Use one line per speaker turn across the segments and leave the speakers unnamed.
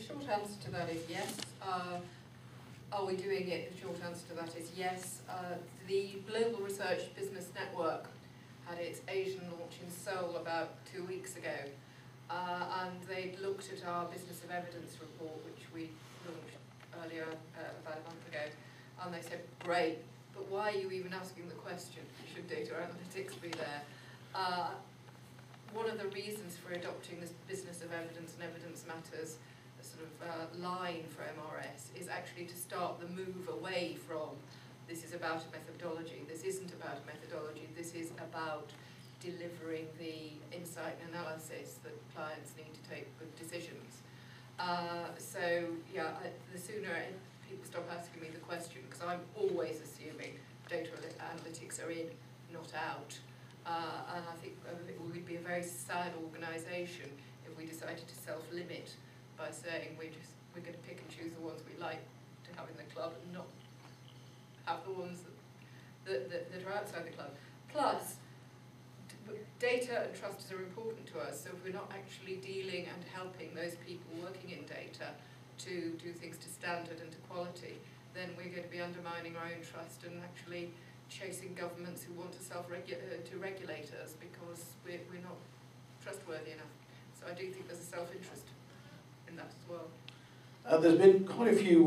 the short answer to that is yes. Are we doing it? The short answer to that is yes. The Global Research Business Network had its Asian launch in Seoul about 2 weeks ago, and they looked at our Business of Evidence report, which we launched earlier, about a month ago, and they said, great, but why are you even asking the question? Should data analytics be there? One of the reasons for adopting this Business of Evidence and Evidence Matters sort of line for MRS is actually to start the move away from this is about a methodology, this isn't about a methodology, this is about delivering the insight and analysis that clients need to take good decisions. So yeah, the sooner people stop asking me the question, because I'm always assuming data analytics are in, not out. And I think we'd be a very sad organisation if we decided to self-limit by saying we're going to pick and choose the ones we like to have in the club and not have the ones that are outside the club. Plus, data and trust are important to us, so if we're not actually dealing and helping those people working in data to do things to standard and to quality, then we're going to be undermining our own trust and actually chasing governments who want to regulate us because we're not trustworthy enough. So I do think there's a self-interest in that as well.
There's been quite a few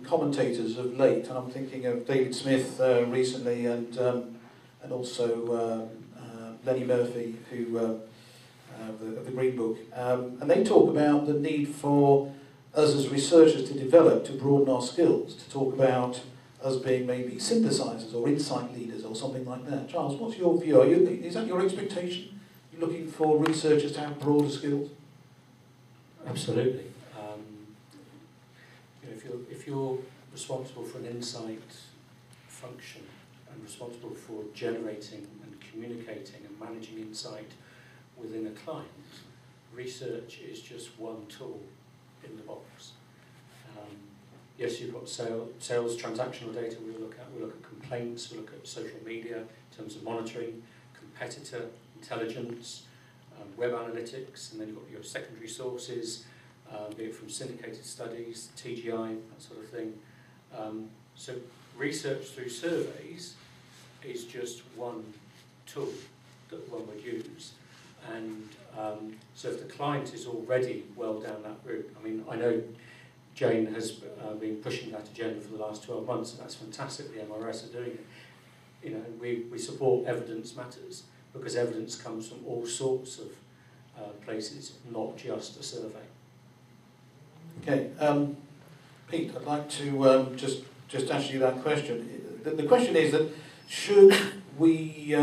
commentators of late, and I'm thinking of David Smith recently, and also Lenny Murphy, who of the Green Book, and they talk about the need for us as researchers to broaden our skills, to talk about us being maybe synthesizers or insight leaders or something like that. Charles, what's your view? Is that your expectation? You're looking for researchers to have broader skills?
Absolutely. If you're responsible for an insight function and responsible for generating and communicating and managing insight within a client, research is just one tool in the box. Yes, you've got sales transactional data we look at. We look at complaints, we look at social media in terms of monitoring, competitor intelligence, web analytics, and then you've got your secondary sources, be it from syndicated studies, TGI, that sort of thing. So research through surveys is just one tool that one would use. And so if the client is already well down that route, I mean, I know Jane has been pushing that agenda for the last 12 months, and that's fantastic. The MRS are doing it. You know, we support Evidence Matters because evidence comes from all sorts of places, not just a survey.
Okay, Pete, I'd like to just ask you that question. The question is that should we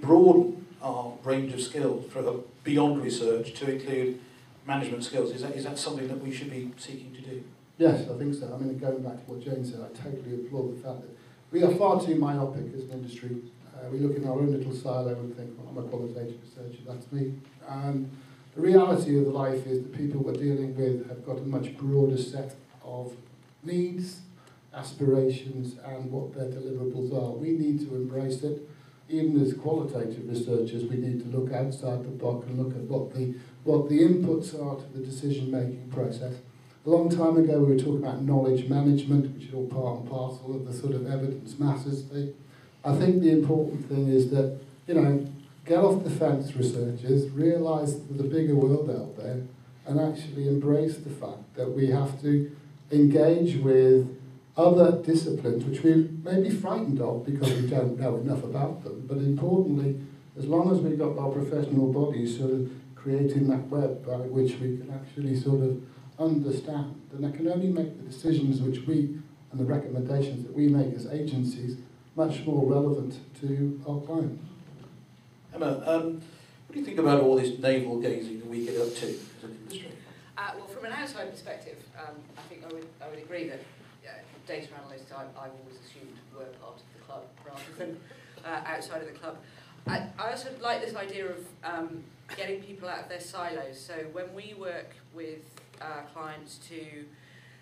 broaden our range of skills beyond research to include management skills? Is that something that we should be seeking to do?
Yes, I think so. I mean, going back to what Jane said, I totally applaud the fact that we are far too myopic as an industry. We look in our own little silo and think, well, I'm a qualitative researcher, that's me. And the reality of life is that people we're dealing with have got a much broader set of needs, aspirations, and what their deliverables are. We need to embrace it. Even as qualitative researchers, we need to look outside the box and look at what the inputs are to the decision-making process. A long time ago, we were talking about knowledge management, which is all part and parcel of the sort of Evidence Matters thing. I think the important thing is that, get off the fence, researchers, realise that there's a bigger world out there, and actually embrace the fact that we have to engage with other disciplines which we may be frightened of because we don't know enough about them. But importantly, as long as we've got our professional bodies sort of creating that web by which we can actually sort of understand, then I can only make the decisions which we, and the recommendations that we make as agencies, much more relevant to our clients.
Emma, what do you think about all this navel gazing that we get up to as an industry?
Well, from an outside perspective, I think I would agree that data analysts, I've always assumed were part of the club rather than outside of the club. I also like this idea of getting people out of their silos. So when we work with clients to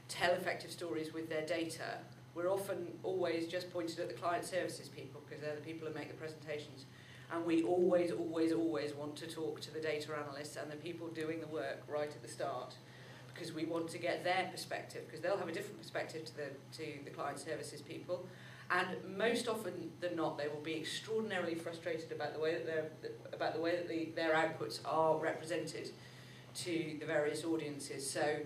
tell effective stories with their data, we're often always just pointed at the client services people because they're the people who make the presentations. And we always, always, always want to talk to the data analysts and the people doing the work right at the start.
because we want to get their perspective, because they'll have a different perspective to the client services people. And most often than not, they will be extraordinarily frustrated about the way that their outputs are represented to the various audiences. So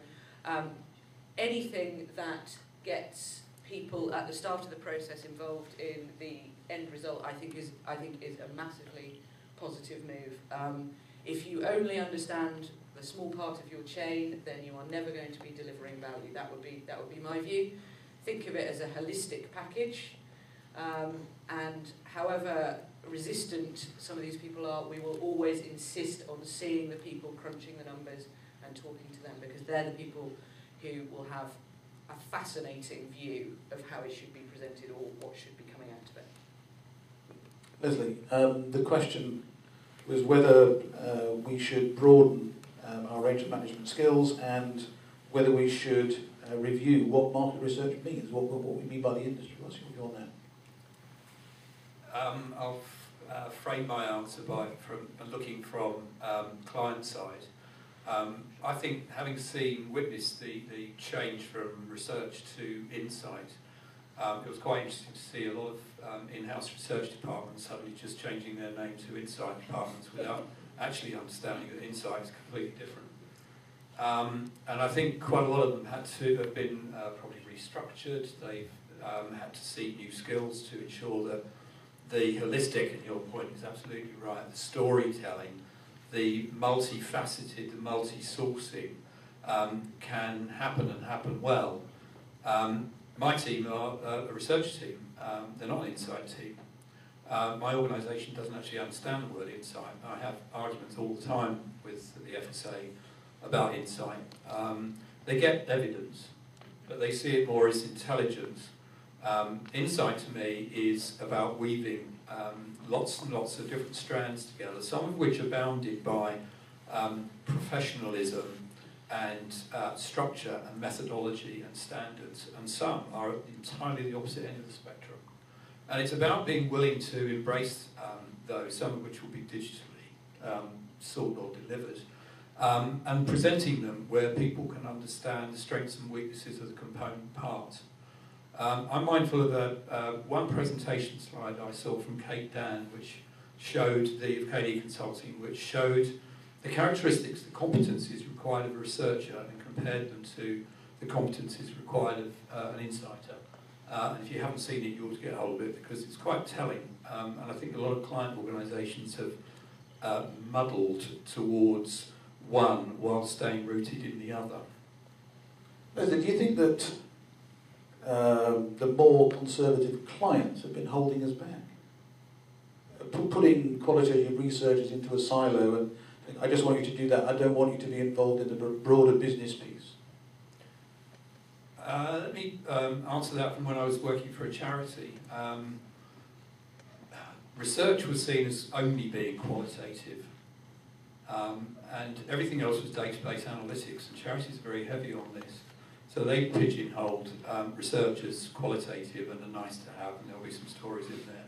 anything that gets people at the start of the process involved in the end result, I think is a massively positive move. If you only understand the small part of your chain, then you are never going to be delivering value. That would be my view. Think of it as a holistic package. And however resistant some of these people are, we will always insist on seeing the people crunching the numbers and talking to them, because they're the people who will have a fascinating view of how it should be presented or what should be coming out of it.
Leslie, the question was whether we should broaden our range of management skills, and whether we should review what market research means, what we mean by the industry. What's your view on that?
I'll frame my answer by looking from client side. I think, having witnessed the change from research to insight, it was quite interesting to see a lot of in-house research departments suddenly just changing their name to insight departments without actually understanding that insight is completely different. And I think quite a lot of them had to have been probably restructured. They've had to seek new skills to ensure that the holistic, and your point is absolutely right, the storytelling, the multifaceted, the multi-sourcing can happen and happen well. My team are a research team, they're not an insight team. My organisation doesn't actually understand the word insight. I have arguments all the time with the FSA about insight. They get evidence, but they see it more as intelligence. Insight to me is about weaving lots and lots of different strands together, some of which are bounded by professionalism and structure and methodology and standards, and some are entirely the opposite end of the spectrum. And it's about being willing to embrace those, some of which will be digitally sought or delivered, and presenting them where people can understand the strengths and weaknesses of the component parts. I'm mindful of one presentation slide I saw from Kate Dan, which showed the KD Consulting, which showed the characteristics, the competencies required of a researcher, and compared them to the competencies required of an insighter. And if you haven't seen it, you ought to get hold of it, because it's quite telling. And I think a lot of client organisations have muddled towards one while staying rooted in the other.
Leslie, do you think that the more conservative clients have been holding us back? Putting qualitative researchers into a silo and think, I just want you to do that, I don't want you to be involved in the broader business piece.
Let me answer that from when I was working for a charity. Research was seen as only being qualitative, and everything else was database analytics, and charities are very heavy on this. So they pigeonholed research as qualitative and a nice to have, and there'll be some stories in there.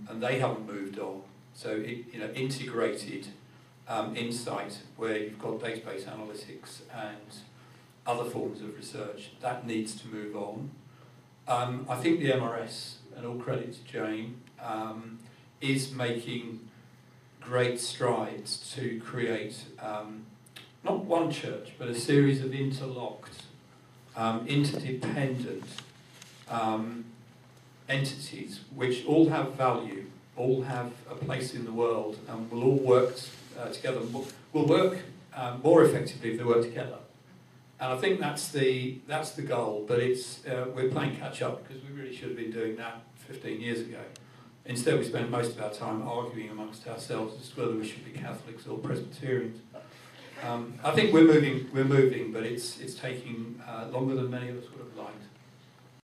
And they haven't moved on. So integrated insight, where you've got database analytics and other forms of research, that needs to move on. I think the MRS, and all credit to Jane, is making great strides to create not one church, but a series of interlocked, interdependent entities which all have value, all have a place in the world, and will all work together. Will work more effectively if they work together. And I think that's the goal. But it's we're playing catch up, because we really should have been doing that 15 years ago. Instead, we spend most of our time arguing amongst ourselves as to whether we should be Catholics or Presbyterians. I think we're moving, but it's taking longer than many of us would have liked.